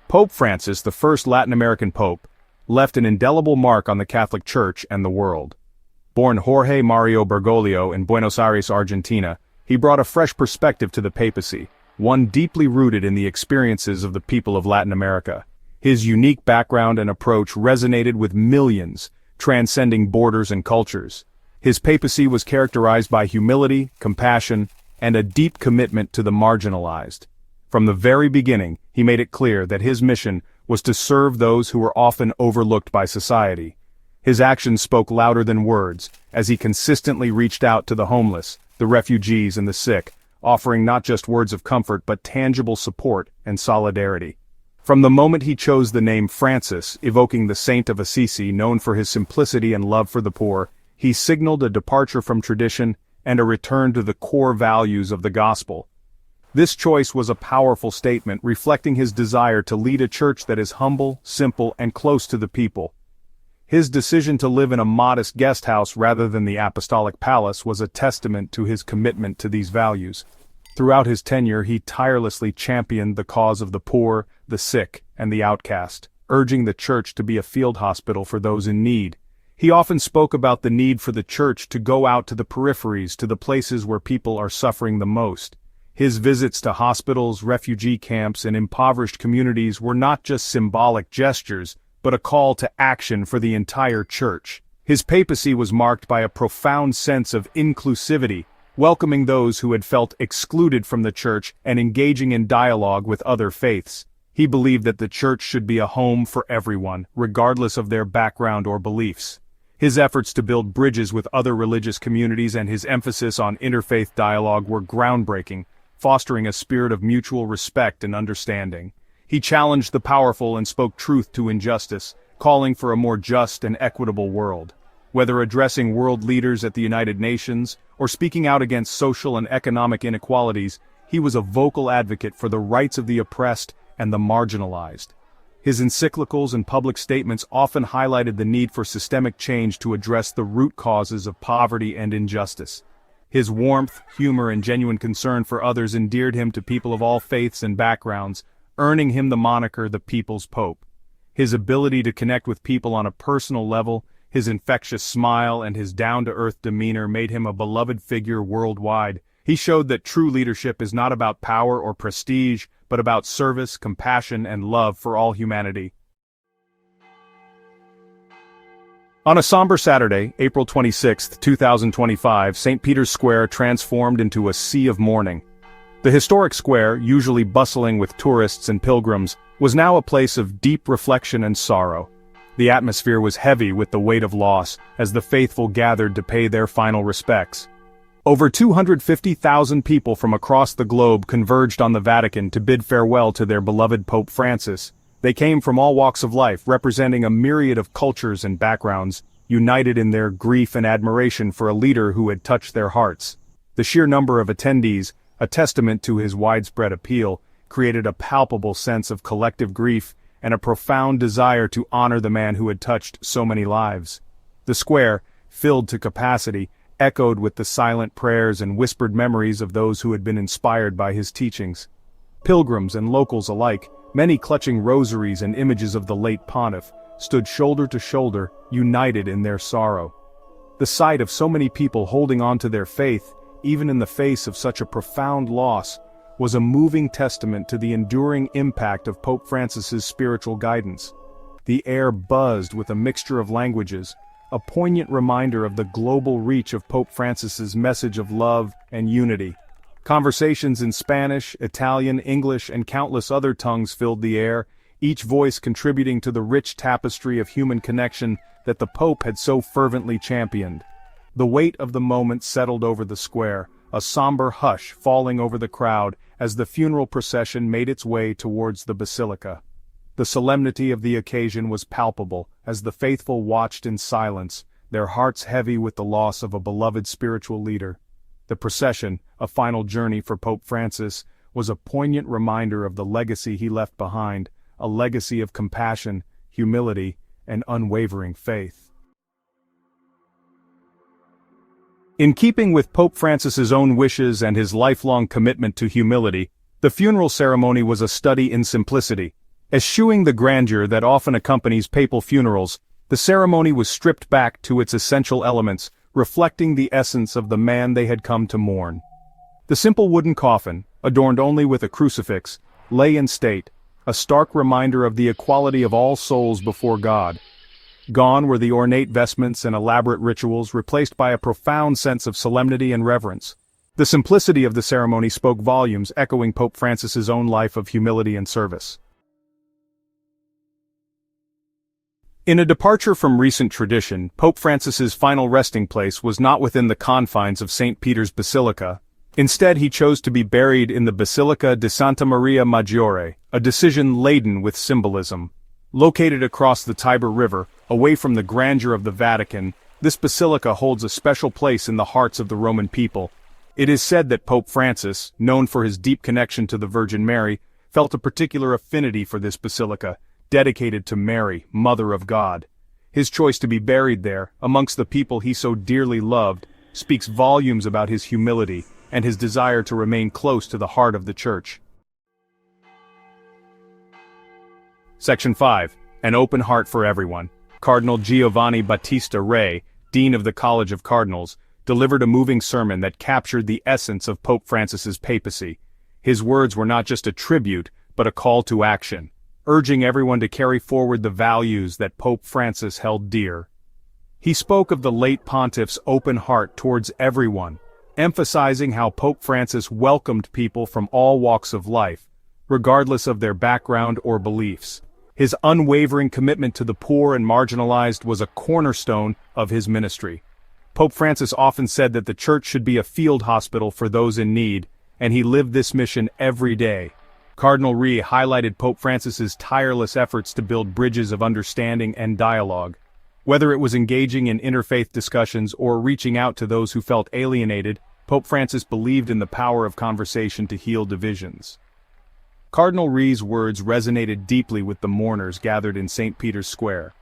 Pope Francis, the first Latin American pope, left an indelible mark on the Catholic Church and the world. Born Jorge Mario Bergoglio in Buenos Aires, Argentina, he brought a fresh perspective to the papacy, one deeply rooted in the experiences of the people of Latin America. His unique background and approach resonated with millions, transcending borders and cultures. His papacy was characterized by humility, compassion, and a deep commitment to the marginalized. From the very beginning, he made it clear that his mission was to serve those who were often overlooked by society. His actions spoke louder than words, as he consistently reached out to the homeless, the refugees and the sick, offering not just words of comfort but tangible support and solidarity. From the moment he chose the name Francis, evoking the Saint of Assisi known for his simplicity and love for the poor, he signaled a departure from tradition and a return to the core values of the gospel. This choice was a powerful statement reflecting his desire to lead a church that is humble, simple, and close to the people. His decision to live in a modest guest house rather than the apostolic palace was a testament to his commitment to these values. Throughout his tenure, he tirelessly championed the cause of the poor, the sick, and the outcast, urging the church to be a field hospital for those in need. He often spoke about the need for the church to go out to the peripheries, to the places where people are suffering the most. His visits to hospitals, refugee camps, and impoverished communities were not just symbolic gestures, but a call to action for the entire church. His papacy was marked by a profound sense of inclusivity, welcoming those who had felt excluded from the church and engaging in dialogue with other faiths. He believed that the church should be a home for everyone, regardless of their background or beliefs. His efforts to build bridges with other religious communities and his emphasis on interfaith dialogue were groundbreaking, fostering a spirit of mutual respect and understanding. He challenged the powerful and spoke truth to injustice, calling for a more just and equitable world. Whether addressing world leaders at the United Nations or speaking out against social and economic inequalities, he was a vocal advocate for the rights of the oppressed and the marginalized. His encyclicals and public statements often highlighted the need for systemic change to address the root causes of poverty and injustice. His warmth, humor, and genuine concern for others endeared him to people of all faiths and backgrounds, earning him the moniker the People's Pope. His ability to connect with people on a personal level, his infectious smile, and his down-to-earth demeanor made him a beloved figure worldwide. He showed that true leadership is not about power or prestige, but about service, compassion, and love for all humanity. On a somber Saturday, April 26, 2025, St. Peter's Square transformed into a sea of mourning. The historic square, usually bustling with tourists and pilgrims, was now a place of deep reflection and sorrow. The atmosphere was heavy with the weight of loss, as the faithful gathered to pay their final respects. Over 250,000 people from across the globe converged on the Vatican to bid farewell to their beloved Pope Francis. They came from all walks of life, representing a myriad of cultures and backgrounds, united in their grief and admiration for a leader who had touched their hearts. The sheer number of attendees, a testament to his widespread appeal, created a palpable sense of collective grief and a profound desire to honor the man who had touched so many lives. The square, filled to capacity, echoed with the silent prayers and whispered memories of those who had been inspired by his teachings. Pilgrims and locals alike, many clutching rosaries and images of the late pontiff, stood shoulder to shoulder, united in their sorrow. The sight of so many people holding on to their faith, even in the face of such a profound loss, was a moving testament to the enduring impact of Pope Francis's spiritual guidance. The air buzzed with a mixture of languages, a poignant reminder of the global reach of Pope Francis's message of love and unity. Conversations in Spanish, Italian, English, and countless other tongues filled the air, each voice contributing to the rich tapestry of human connection that the Pope had so fervently championed. The weight of the moment settled over the square, a somber hush falling over the crowd as the funeral procession made its way towards the Basilica. The solemnity of the occasion was palpable as the faithful watched in silence, their hearts heavy with the loss of a beloved spiritual leader. The procession, a final journey for Pope Francis, was a poignant reminder of the legacy he left behind, a legacy of compassion, humility, and unwavering faith. In keeping with Pope Francis's own wishes and his lifelong commitment to humility, the funeral ceremony was a study in simplicity. Eschewing the grandeur that often accompanies papal funerals, the ceremony was stripped back to its essential elements, reflecting the essence of the man they had come to mourn. The simple wooden coffin, adorned only with a crucifix, lay in state, a stark reminder of the equality of all souls before God. Gone were the ornate vestments and elaborate rituals, replaced by a profound sense of solemnity and reverence. The simplicity of the ceremony spoke volumes, echoing Pope Francis's own life of humility and service. In a departure from recent tradition, Pope Francis's final resting place was not within the confines of St. Peter's Basilica. Instead, he chose to be buried in the Basilica di Santa Maria Maggiore, a decision laden with symbolism. Located across the Tiber River, away from the grandeur of the Vatican, this basilica holds a special place in the hearts of the Roman people. It is said that Pope Francis, known for his deep connection to the Virgin Mary, felt a particular affinity for this basilica, dedicated to Mary, Mother of God. His choice to be buried there, amongst the people he so dearly loved, speaks volumes about his humility and his desire to remain close to the heart of the Church. Section 5. An open heart for everyone. Cardinal Giovannibattistare, Dean of the College of Cardinals, delivered a moving sermon that captured the essence of Pope Francis's papacy. His words were not just a tribute, but a call to action, urging everyone to carry forward the values that Pope Francis held dear. He spoke of the late pontiff's open heart towards everyone, emphasizing how Pope Francis welcomed people from all walks of life, regardless of their background or beliefs. His unwavering commitment to the poor and marginalized was a cornerstone of his ministry. Pope Francis often said that the Church should be a field hospital for those in need, and he lived this mission every day. Cardinalre highlighted Pope Francis's tireless efforts to build bridges of understanding and dialogue. Whether it was engaging in interfaith discussions or reaching out to those who felt alienated, Pope Francis believed in the power of conversation to heal divisions. Cardinalre's words resonated deeply with the mourners gathered in St. Peter's Square.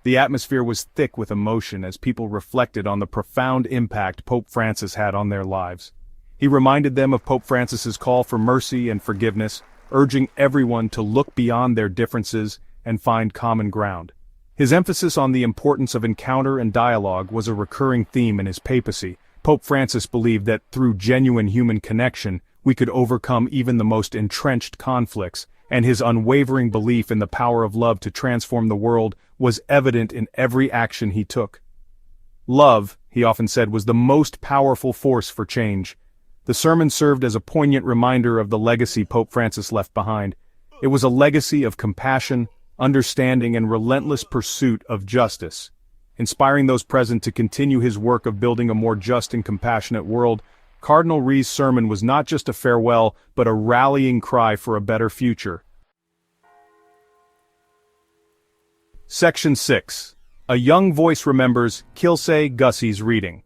The atmosphere was thick with emotion as people reflected on the profound impact Pope Francis had on their lives. He reminded them of Pope Francis's call for mercy and forgiveness, urging everyone to look beyond their differences and find common ground. His emphasis on the importance of encounter and dialogue was a recurring theme in his papacy. Pope Francis believed that through genuine human connection, we could overcome even the most entrenched conflicts, and his unwavering belief in the power of love to transform the world was evident in every action he took. Love, he often said, was the most powerful force for change. The sermon served as a poignant reminder of the legacy Pope Francis left behind. It was a legacy of compassion, understanding, and relentless pursuit of justice, inspiring those present to continue his work of building a more just and compassionate world. Cardinalre's sermon was not just a farewell, but a rallying cry for a better future. Section 6. A young voice remembers Kilsey Gussie's reading.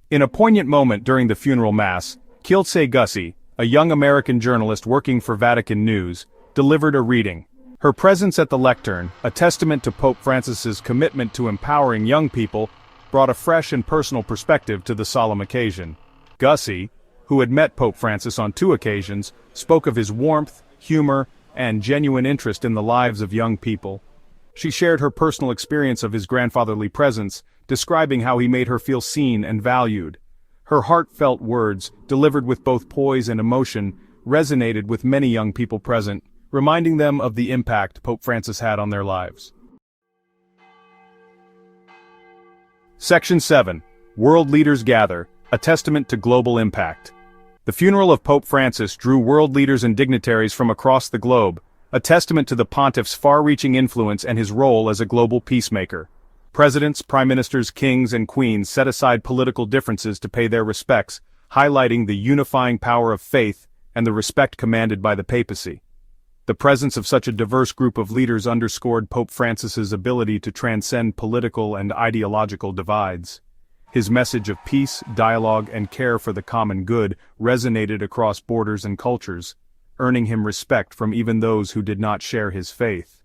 In a poignant moment during the funeral mass, Kilsey Gussie, a young American journalist working for Vatican News, delivered a reading. Her presence at the lectern, a testament to Pope Francis's commitment to empowering young people, brought a fresh and personal perspective to the solemn occasion. Gussie, who had met Pope Francis on 2 occasions, spoke of his warmth, humor, and genuine interest in the lives of young people. She shared her personal experience of his grandfatherly presence, describing how he made her feel seen and valued. Her heartfelt words, delivered with both poise and emotion, resonated with many young people present, reminding them of the impact Pope Francis had on their lives. Section 7. World Leaders Gather, a testament to global impact. The funeral of Pope Francis drew world leaders and dignitaries from across the globe, a testament to the pontiff's far-reaching influence and his role as a global peacemaker. Presidents, prime ministers, kings, and queens set aside political differences to pay their respects, highlighting the unifying power of faith and the respect commanded by the papacy. The presence of such a diverse group of leaders underscored Pope Francis's ability to transcend political and ideological divides. His message of peace, dialogue, and care for the common good resonated across borders and cultures, earning him respect from even those who did not share his faith.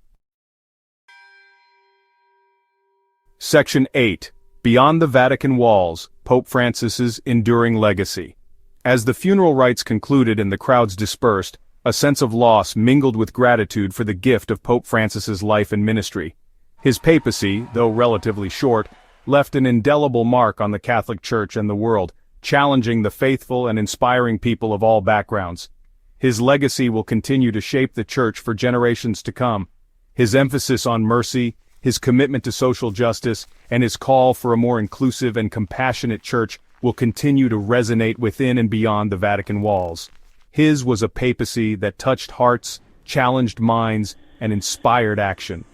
Section 8. Beyond the Vatican Walls, Pope Francis's Enduring Legacy. As the funeral rites concluded and the crowds dispersed, a sense of loss mingled with gratitude for the gift of Pope Francis's life and ministry. His papacy, though relatively short, left an indelible mark on the Catholic Church and the world, challenging the faithful and inspiring people of all backgrounds. His legacy will continue to shape the Church for generations to come. His emphasis on mercy, his commitment to social justice, and his call for a more inclusive and compassionate Church will continue to resonate within and beyond the Vatican walls. His was a papacy that touched hearts, challenged minds, and inspired action.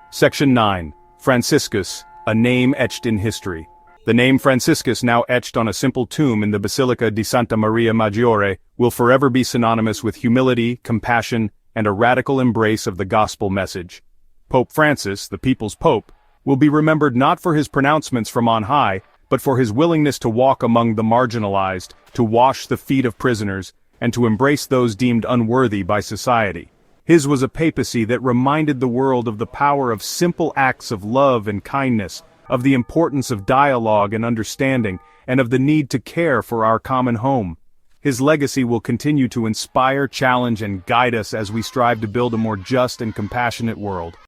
Section 9. Franciscus, a name etched in history. The name Franciscus, now etched on a simple tomb in the Basilica di Santa Maria Maggiore, will forever be synonymous with humility, compassion, and a radical embrace of the gospel message. Pope Francis, the people's pope, will be remembered not for his pronouncements from on high, but for his willingness to walk among the marginalized, to wash the feet of prisoners, and to embrace those deemed unworthy by society. His was a papacy that reminded the world of the power of simple acts of love and kindness, of the importance of dialogue and understanding, and of the need to care for our common home. His legacy will continue to inspire, challenge, and guide us as we strive to build a more just and compassionate world.